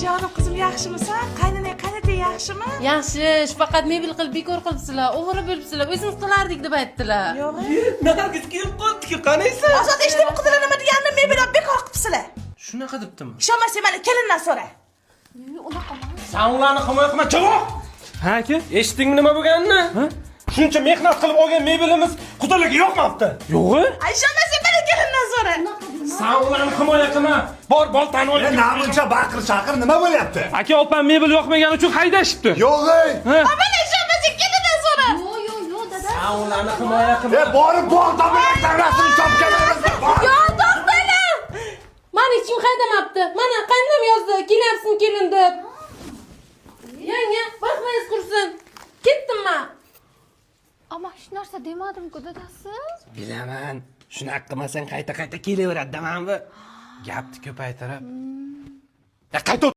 Canım kızım yaxshimisan? Qaynana qaynata yaxshimi? Yaxshi, faqat mebel qilib bekor qilibsizlar, o'g'ri bo'libsizlar, o'zingiz qilardik deb aytdilar. Yo'q. Nargiz kelib qoldi-ku, qanaysan? Ozod eshitib qidilar nima deganini mebel olib bekor qilibsizlar. Shunaqa debdimi? Ishonmasang mana kelindan so'ra. Unaqa emas. Sen ularni himoya qilma, javob! Ha aka? Eshitdingmi nima bo'lganini? Shuncha mehnat qilib olgan mebelimiz qudaligi yo'qmabdi. Yo'g'i? Ishonmasang mana kelindan so'ra. Sen ularni himoya qilma. Bor, boltani ol. Namuncha baqir chaqir nima bo'lyapti? Aka opam mebel yoqmagani uchun haydashibdi. Yo'g'ey. Mana ishonmasang kelindan so'ra. Yo'q, dada. Sen ularni himoya qilma. Borib bolta bilan davlatini chopganimiz bor. Yo'q, to'xtanglar. Mani hech kim haydamabdi. Mana qaynonam yozdi, kelyapsan kelin deb. Yanga, baxtmaysiz qursin. Ketdim men. Ama hech narsa demadim-ku dadasi. Bilaman. Shunaqa qilmasang qayta kelaveradi, demanmi? Gapni ko'paytirib. Qayta